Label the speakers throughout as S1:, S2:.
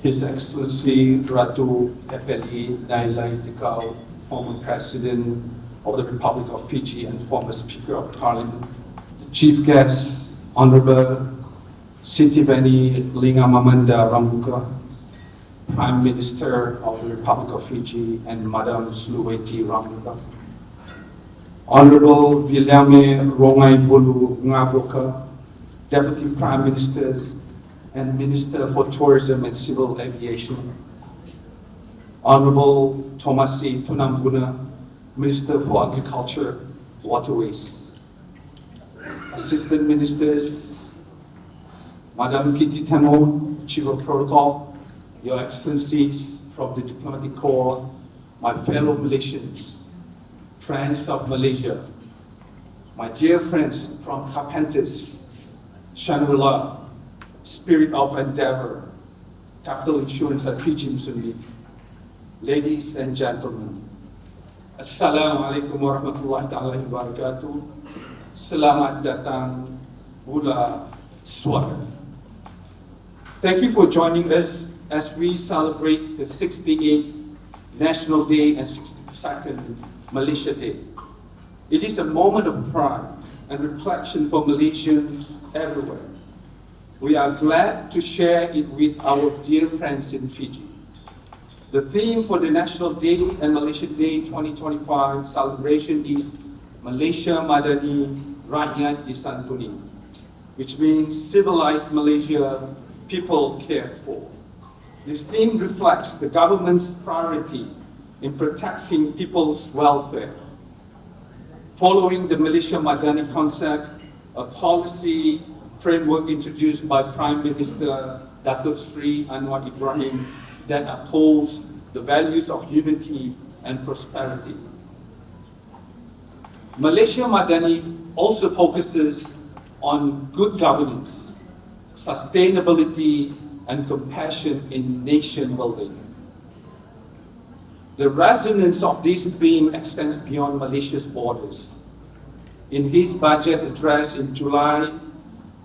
S1: His Excellency Ratu FLE Nailai Tikau, former President of the Republic of Fiji and former Speaker of Parliament, the Chief Guest, Honorable Sitiveni Lingamamanda Ramuka, Prime Minister of the Republic of Fiji and Madam Sluweti Ramuka, Honorable Williame Rongai Bulu Ngavoka, Deputy Prime Ministers and Minister for Tourism and Civil Aviation, Honorable Thomasi Tunambuna, Minister for Agriculture, Waterways, Assistant Ministers, Madam Kitty Tamo, Chief of Protocol, Your Excellencies from the Diplomatic Corps, my fellow Malaysians, friends of Malaysia, my dear friends from Carpenters, Shangri-La, Spirit of Endeavor, Capital Insurance at Fiji Musundi, ladies and gentlemen, Assalamualaikum warahmatullahi wabarakatuh. Selamat datang, Bula Swagat. Thank you for joining us as we celebrate the 68th National Day and 62nd Malaysia Day. It is a moment of pride and reflection for Malaysians everywhere. We are glad to share it with our dear friends in Fiji. The theme for the National Day and Malaysia Day 2025 celebration is Malaysia Madani Rakyat Disantuni, which means civilized Malaysia, people cared for. This theme reflects the government's priority in protecting people's welfare. Following the Malaysia Madani concept, a policy framework introduced by Prime Minister Datuk Sri Anwar Ibrahim that upholds the values of unity and prosperity. Malaysia Madani also focuses on good governance, sustainability, and compassion in nation building. The resonance of this theme extends beyond Malaysia's borders. In his budget address in July,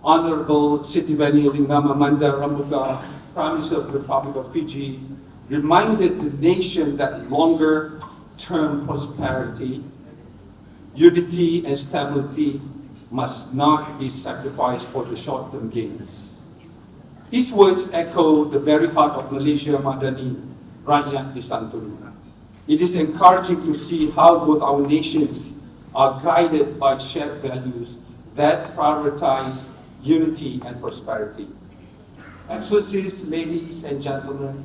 S1: Honorable Sitiveni Lingamamanda Ramuka, Prime Minister of the Republic of Fiji, reminded the nation that longer-term prosperity, unity, and stability must not be sacrificed for the short-term gains. His words echo the very heart of Malaysia Madani Rakyat Disantuni. It is encouraging to see how both our nations are guided by shared values that prioritize unity and prosperity. Excellencies, ladies and gentlemen,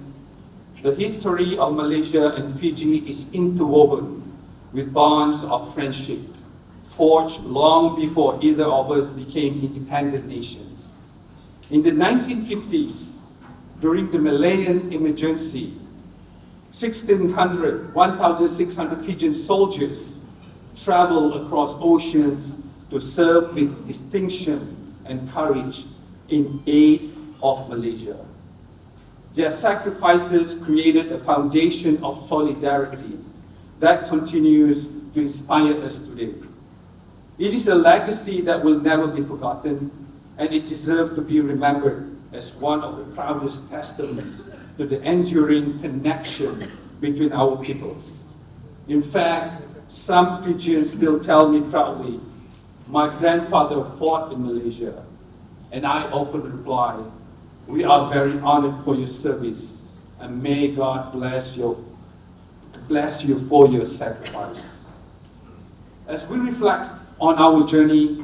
S1: the history of Malaysia and Fiji is interwoven with bonds of friendship, forged long before either of us became independent nations. In the 1950s, during the Malayan emergency, 1,600 Fijian soldiers traveled across oceans to serve with distinction and courage in aid of Malaysia. Their sacrifices created a foundation of solidarity that continues to inspire us today. It is a legacy that will never be forgotten, and it deserves to be remembered as one of the proudest testaments to the enduring connection between our peoples. In fact, some Fijians still tell me proudly, "My grandfather fought in Malaysia," and I often reply, "We are very honored for your service, and may God bless you for your sacrifice." As we reflect on our journey,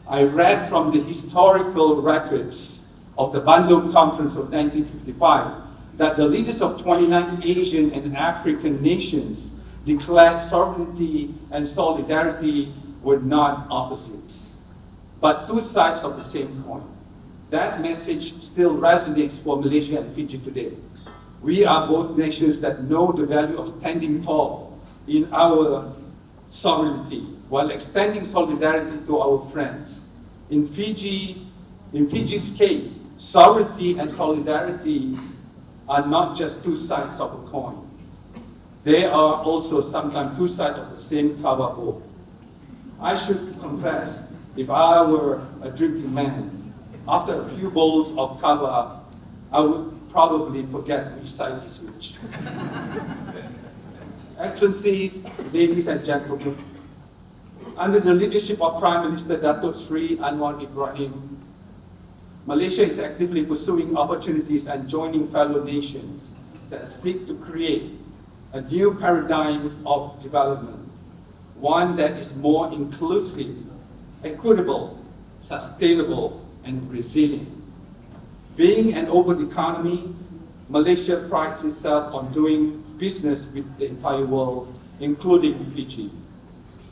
S1: I read from the historical records of the Bandung Conference of 1955 that the leaders of 29 Asian and African nations declared sovereignty and solidarity were not opposites, but two sides of the same coin. That message still resonates for Malaysia and Fiji today. We are both nations that know the value of standing tall in our sovereignty while extending solidarity to our friends. In Fiji's case, sovereignty and solidarity are not just two sides of a coin. They are also sometimes two sides of the same kava bowl. I should confess, if I were a drinking man, after a few bowls of kava, I would probably forget which side is which. Excellencies, ladies and gentlemen, under the leadership of Prime Minister Datuk Sri Anwar Ibrahim, Malaysia is actively pursuing opportunities and joining fellow nations that seek to create a new paradigm of development, one that is more inclusive, equitable, sustainable, and resilient. Being an open economy, Malaysia prides itself on doing business with the entire world, including Fiji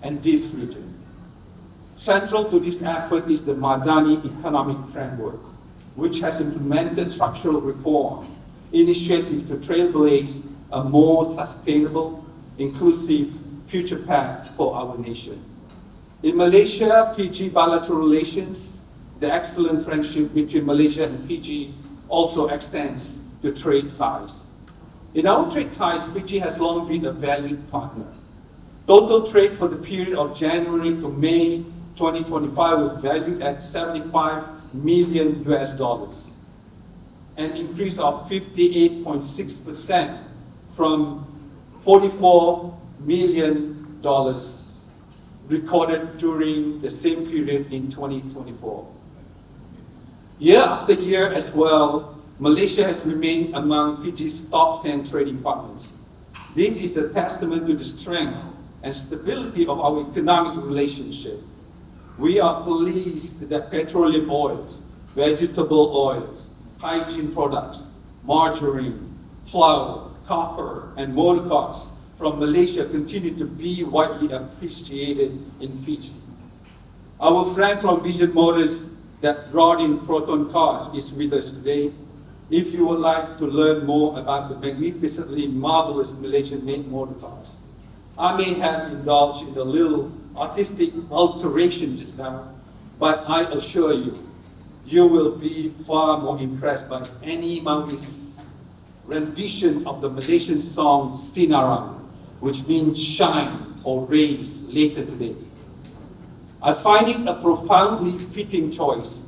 S1: and this region. Central to this effort is the Madani Economic Framework, which has implemented structural reform initiatives to trailblaze a more sustainable, inclusive future path for our nation. In Malaysia-Fiji bilateral relations, the excellent friendship between Malaysia and Fiji also extends to trade ties. In our trade ties, Fiji has long been a valued partner. Total trade for the period of January to May 2025 was valued at $75 million, an increase of 58.6% from $44 million recorded during the same period in 2024. Year after year as well, Malaysia has remained among Fiji's top 10 trading partners. This is a testament to the strength and stability of our economic relationship. We are pleased that petroleum oils, vegetable oils, hygiene products, margarine, flour, copper, and motor cars from Malaysia continue to be widely appreciated in Fiji. Our friend from Vision Motors that brought in Proton cars is with us today. If you would like to learn more about the magnificently marvelous Malaysian-made motor cars, I may have indulged in a little artistic alteration just now, but I assure you, you will be far more impressed by any Maoris rendition of the Malaysian song Sinaram, which means shine or rays later today. I find it a profoundly fitting choice.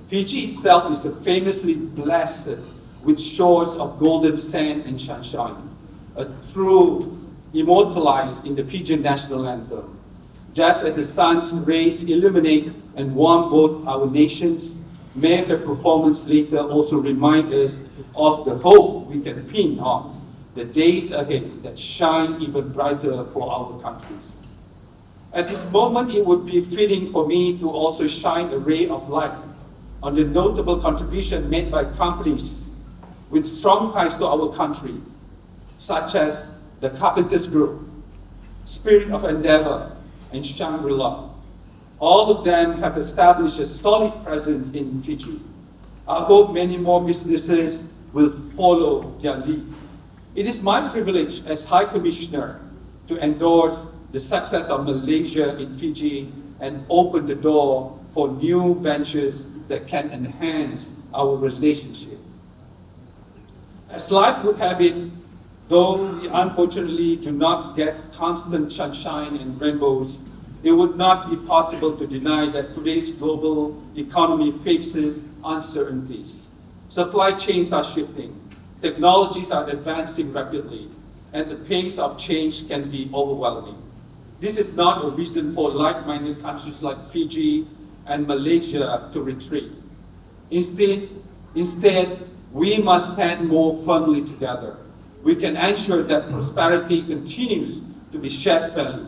S1: Fiji itself is famously blessed with shores of golden sand and sunshine, a truth immortalized in the Fijian national anthem. Just as the sun's rays illuminate and warm both our nations, may the performance later also remind us of the hope we can pin on the days ahead that shine even brighter for our countries. At this moment, it would be fitting for me to also shine a ray of light on the notable contribution made by companies with strong ties to our country, such as the Carpenters Group, Spirit of Endeavor, and Shangri-La. All of them have established a solid presence in Fiji. I hope many more businesses will follow their lead. It is my privilege as High Commissioner to endorse the success of Malaysia in Fiji and open the door for new ventures that can enhance our relationship. As life would have it, though we unfortunately do not get constant sunshine and rainbows, it would not be possible to deny that today's global economy faces uncertainties. Supply chains are shifting, technologies are advancing rapidly, and the pace of change can be overwhelming. This is not a reason for like-minded countries like Fiji and Malaysia to retreat. Instead, we must stand more firmly together. We can ensure that prosperity continues to be shared fairly,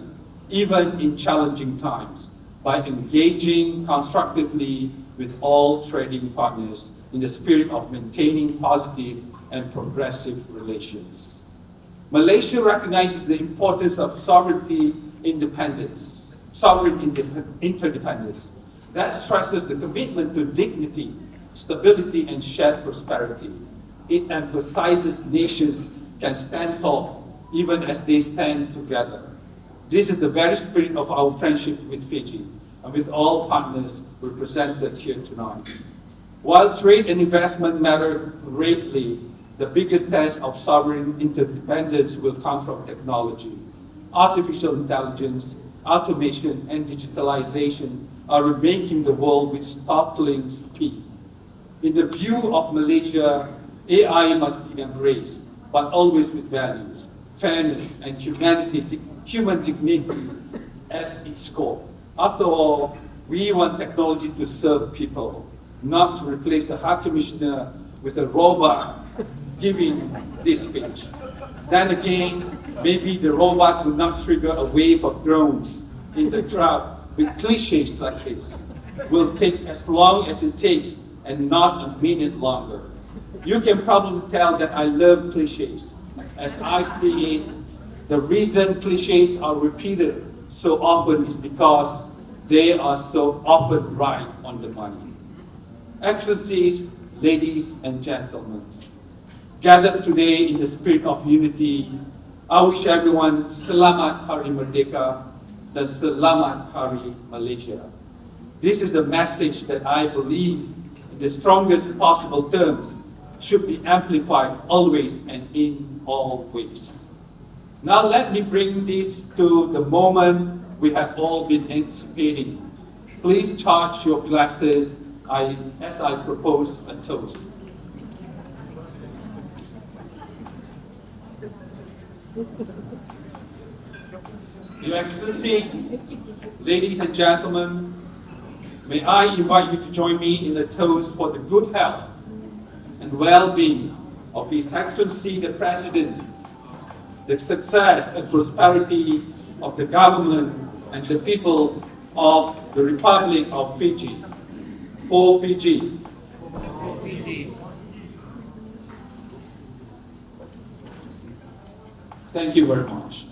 S1: even in challenging times, by engaging constructively with all trading partners in the spirit of maintaining positive and progressive relations. Malaysia recognizes the importance of sovereign interdependence. That stresses the commitment to dignity, stability, and shared prosperity. It emphasizes nations can stand tall even as they stand together. This is the very spirit of our friendship with Fiji and with all partners represented here tonight. While trade and investment matter greatly, the biggest test of sovereign interdependence will come from technology. Artificial intelligence, automation, and digitalization are remaking the world with startling speed. In the view of Malaysia, AI must be embraced, but always with values, fairness, and human dignity at its core. After all, we want technology to serve people, not to replace the High Commissioner with a robot giving this speech. Then again, maybe the robot will not trigger a wave of groans in the crowd with cliches like this. Will take as long as it takes and not a minute longer. You can probably tell that I love cliches. As I see it, the reason cliches are repeated so often is because they are so often right on the money. Excellencies, ladies and gentlemen, gathered today in the spirit of unity, I wish everyone Selamat Hari Merdeka dan Selamat Hari Malaysia. This is the message that I believe, in the strongest possible terms, should be amplified always and in all ways. Now let me bring this to the moment we have all been anticipating. Please charge your glasses as I propose a toast. Your Excellencies, ladies and gentlemen, may I invite you to join me in a toast for the good health and well-being of His Excellency the President, the success and prosperity of the government and the people of the Republic of Fiji. For Fiji. For Fiji. Thank you very much.